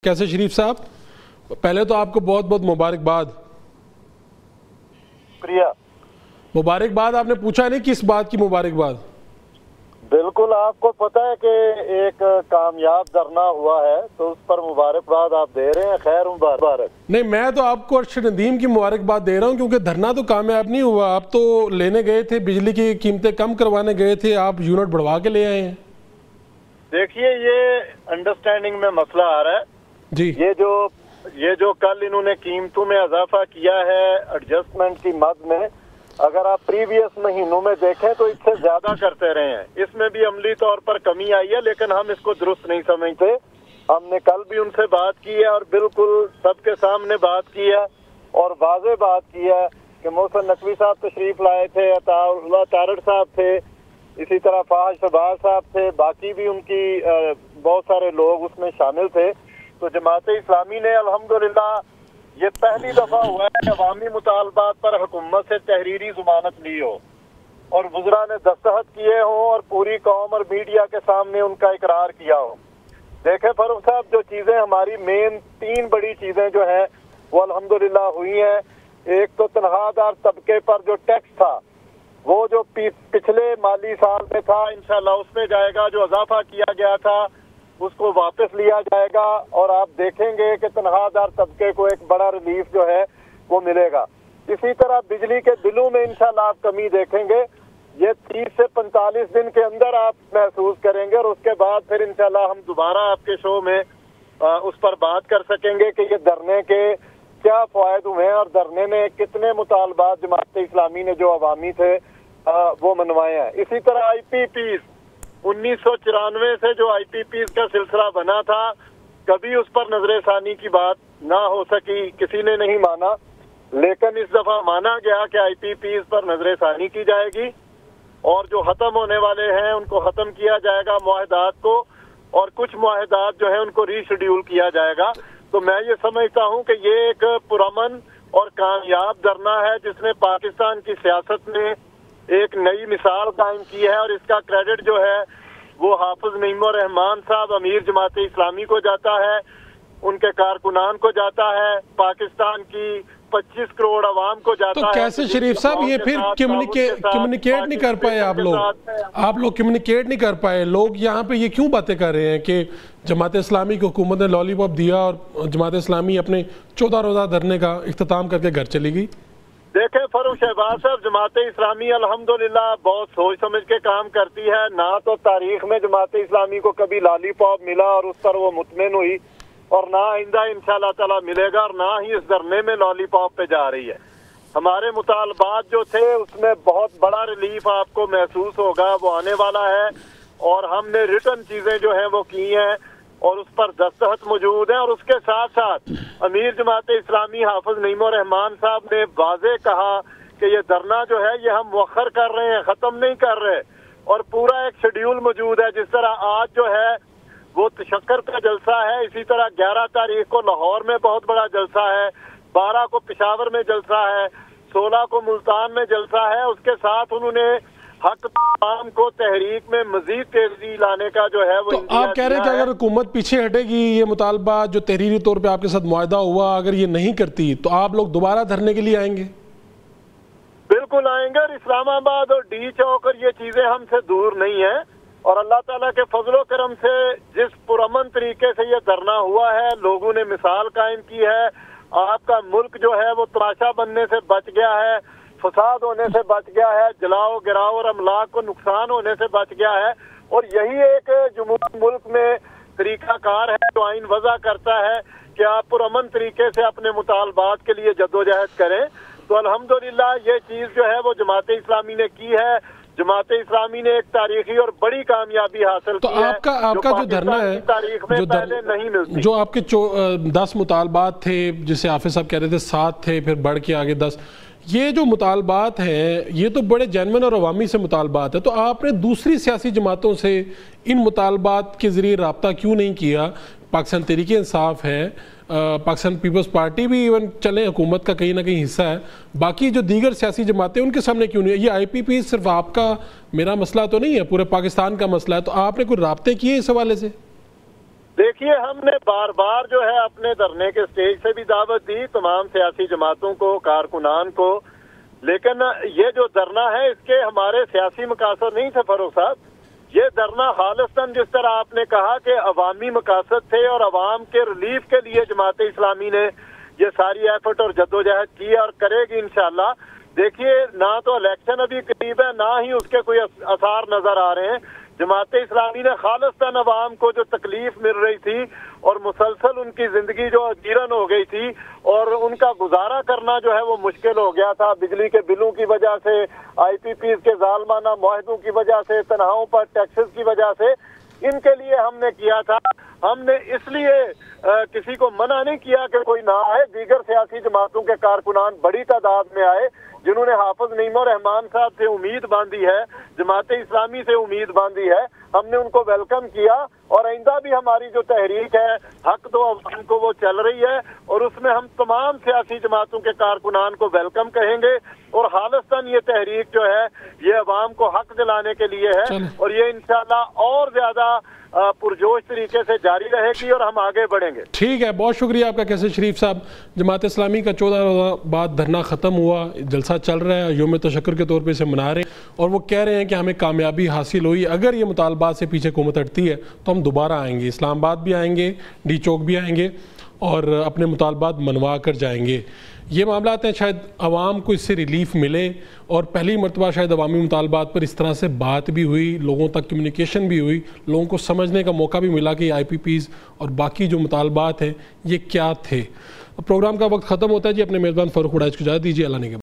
कैसे शरीफ साहब, पहले तो आपको बहुत बहुत मुबारकबाद। प्रिया मुबारकबाद आपने पूछा नहीं, किस बात की मुबारकबाद? बिल्कुल, आपको पता है कि एक कामयाब धरना हुआ है तो उस पर मुबारकबाद आप दे रहे हैं। खैर मुबारक। नहीं, मैं तो आपको अरशद नदीम की मुबारकबाद दे रहा हूँ, क्योंकि धरना तो कामयाब नहीं हुआ। आप तो लेने गए थे, बिजली की कीमतें कम करवाने गए थे, आप यूनिट बढ़वा के ले आए हैं। देखिए, ये अंडरस्टैंडिंग में मसला आ रहा है जी। ये जो कल इन्होंने कीमतों में इजाफा किया है एडजस्टमेंट की मद में, अगर आप प्रीवियस महीनों में देखें तो इससे ज्यादा करते रहे हैं। इसमें भी अमली तौर पर कमी आई है, लेकिन हम इसको दुरुस्त नहीं समझते। हमने कल भी उनसे बात की है और बिल्कुल सबके सामने बात की है और वाज़ेह बात की है कि मोहसिन नकवी साहब तशरीफ लाए थे, अताउल्लाह तारड़ साहब थे, इसी तरह फाहद शहबाज साहब थे, बाकी भी उनकी बहुत सारे लोग उसमें शामिल थे। तो जमात इस्लामी ने अल्हम्दुलिल्लाह ये पहली दफा हुआ है कि अवामी मुतालबात पर हुकूमत से तहरीरी जुमानत ली हो और वज़रा ने दस्तखत किए हों और पूरी कौम और मीडिया के सामने उनका इकरार किया हो। देखें फारूक साहब, जो चीजें हमारी मेन 3 बड़ी चीजें जो हैं वो अल्हम्दुलिल्लाह हुई हैं। एक तो तनख्वाहदार तबके पर जो टैक्स था वो जो पिछले माली साल में था, इंशाल्लाह उसमें जाएगा। जो इजाफा किया गया था उसको वापस लिया जाएगा और आप देखेंगे कि तनख्वाहदार तबके को एक बड़ा रिलीफ जो है वो मिलेगा। इसी तरह बिजली के बिलों में इंशाल्लाह आप कमी देखेंगे, ये 30 से 45 दिन के अंदर आप महसूस करेंगे और उसके बाद फिर इंशाल्लाह हम दोबारा आपके शो में उस पर बात कर सकेंगे कि ये धरने के क्या फायद हुए हैं और धरने में कितने मुतालबात जमात इस्लामी ने जो अवामी थे वो मनवाए हैं। इसी तरह IPPs 1994 से जो IPPs का सिलसिला बना था, कभी उस पर नजरसानी की बात ना हो सकी, किसी ने नहीं माना, लेकिन इस दफा माना गया कि IPPs पर नजरसानी की जाएगी और जो खत्म होने वाले हैं उनको खत्म किया जाएगा मुआहदात को, और कुछ मुआहदात जो है उनको रीशेड्यूल किया जाएगा। तो मैं ये समझता हूँ कि ये एक पुरअमन और कामयाब धरना है जिसने पाकिस्तान की सियासत में एक नई मिसाल कायम की है और इसका क्रेडिट जो है वो हाफिज नईमुर रहमान साहब अमीर जमात इस्लामी को जाता है, उनके कारकुनान को जाता है, पाकिस्तान की 25 करोड़ आवाम को जाता है। तो कैसे शरीफ साहब ये फिर कम्युनिकेट नहीं कर पाए आप लोग कम्युनिकेट नहीं कर पाए? लोग यहाँ पे ये क्यों बातें कर रहे हैं कि जमात इस्लामी को हुकूमत ने लॉलीपॉप दिया और जमात इस्लामी अपने 14 रोज़ा धरने का इख्तिताम करके घर चली गई? देखें फारूक शहबाज साहब, जमात इस्लामी अल्हम्दुलिल्लाह बहुत सोच समझ के काम करती है। ना तो तारीख में जमात इस्लामी को कभी लॉलीपॉप मिला और उस पर वो मुतमिन हुई, और ना आइंदा इंशाल्लाह ताला मिलेगा, और ना ही इस धरने में लॉलीपॉप पे जा रही है। हमारे मुतालबात जो थे उसमें बहुत बड़ा रिलीफ आपको महसूस होगा, वो आने वाला है। और हमने रिटर्न चीजें जो हैं वो की हैं और उस पर दस्तखत मौजूद है। और उसके साथ साथ अमीर जमात इस्लामी हाफिज नईमुर रहमान साहब ने वाज़ेह कहा कि ये धरना जो है ये हम मुअख्खर कर रहे हैं, खत्म नहीं कर रहे, और पूरा एक शेड्यूल मौजूद है। जिस तरह आज जो है वो तशक्कर का जलसा है, इसी तरह 11 तारीख को लाहौर में बहुत बड़ा जलसा है, 12 को पेशावर में जलसा है, 16 को मुल्तान में जलसा है। उसके साथ उन्होंने हक आम को तहरीक में मजीद तेजी लाने का जो है वो, तो आप कह रहे हैं कि अगर हुकूमत पीछे हटेगी, ये मुतालबा जो तहरीरी तौर पे आपके साथ मुआहदा हुआ अगर ये नहीं करती तो आप लोग दोबारा धरने के लिए आएंगे? बिल्कुल आएंगे, और इस्लामाबाद और डी चौक और ये चीजें हमसे दूर नहीं है। और अल्लाह ताला के फजलो करम से जिस पुरअमन तरीके से ये धरना हुआ है, लोगों ने मिसाल कायम की है, आपका मुल्क जो है वो तमाशा बनने से बच गया है, फसाद होने से बच गया है, जलाओ गिराओ और अमलाक को नुकसान होने से बच गया है। और यही एक जमहूरी मुल्क में तरीकाकार है जो आइन वज़ा करता है कि आप पुरअमन तरीके से अपने मुतालबात के लिए जद्दोजहद करें। तो अल्हम्दुलिल्लाह ये चीज जो है वो जमात इस्लामी ने की है। जमात इस्लामी ने एक तारीखी और बड़ी कामयाबी हासिल की है। आपका जो धरना है, तारीख में पहले नहीं मिलती। जो आपके 10 मुतालबात थे, जिसे हाफिज साहब कह रहे थे 7 थे, फिर बढ़ के आगे 10, ये जो मुतालबात हैं ये तो बड़े जेन्युइन और अवामी से मुतालबात है। तो आपने दूसरी सियासी जमातों से इन मुतालबात के ज़रिए रब्ता क्यों नहीं किया? पाकिस्तान तहरीक इंसाफ है, पाकिस्तान पीपल्स पार्टी भी इवन चले हुकूमत का कहीं ना कहीं हिस्सा है, बाकी जो दीगर सियासी जमातें उनके सामने क्यों नहीं? ये IPP सिर्फ आपका मेरा मसला तो नहीं है, पूरे पाकिस्तान का मसला है। तो आपने कोई राब्ते किए इस हवाले से? देखिए, हमने बार बार जो है अपने धरने के स्टेज से भी दावत दी तमाम सियासी जमातों को, कारकुनान को, लेकिन ये जो धरना है इसके हमारे सियासी मकासद नहीं थे फरूख साहब। ये धरना खालिस्तन जिस तरह आपने कहा कि अवामी मकासद थे और अवाम के रिलीफ के लिए जमात इस्लामी ने ये सारी एफर्ट और जद्दोजहद की और करेगी इंशाल्लाह। देखिए, ना तो इलेक्शन अभी करीब है, ना ही उसके कोई आसार नजर आ रहे हैं। जमात इस्लामी ने खालिस्तान अवाम को जो तकलीफ मिल रही थी और मुसलसल उनकी जिंदगी जो जीरन हो गई थी और उनका गुजारा करना जो है वो मुश्किल हो गया था, बिजली के बिलों की वजह से, IPPs के जालमाना मुआहदों की वजह से, तनख्वाहों पर टैक्सेस की वजह से, इनके लिए हमने किया था। हमने इसलिए किसी को मना नहीं किया कि कोई ना आए। दीगर सियासी जमातों के कारकुनान बड़ी तादाद में आए जिन्होंने हाफिज नईम रहमान साहब से उम्मीद बांधी है, जमात इस्लामी से उम्मीद बांधी है। हमने उनको वेलकम किया और आइंदा भी हमारी जो तहरीक है हक दो अवाम को वो चल रही है और उसमें हम तमाम सियासी जमातों के कारकुनान को वेलकम कहेंगे। और खालिस्तान ये तहरीक जो है ये अवाम को हक दिलाने के लिए है और ये इंशाल्लाह और ज्यादा पुरजोश तरीके से जारी रहेगी और हम आगे बढ़ेंगे। ठीक है, बहुत शुक्रिया आपका कैसर शरीफ साहब। जमात इस्लामी का 14 रोज़ा बाद धरना ख़त्म हुआ, जलसा चल रहा है, यौम तशक्कुर के तौर पे इसे मना रहे हैं और वो कह रहे हैं कि हमें कामयाबी हासिल हुई। अगर ये मुतालबात से पीछे हुकूमत हटती है तो हम दोबारा आएंगे, इस्लामाबाद भी आएंगे, डी चौक भी आएंगे और अपने मुतालबात मनवा कर जाएंगे। ये मामला हैं, शायद आवाम को इससे रिलीफ मिले और पहली मरतबा शायद अवामी मुतालबात पर इस तरह से बात भी हुई, लोगों तक कम्युनिकेशन भी हुई, लोगों को समझने का मौका भी मिला कि IPPs और बाकी जो मुतालबात हैं ये क्या थे। प्रोग्राम का वक्त ख़त्म होता है जी। अपने मेज़बान फ़ारूक वड़ाइच को इजाज़त दीजिए। अल्लाह ने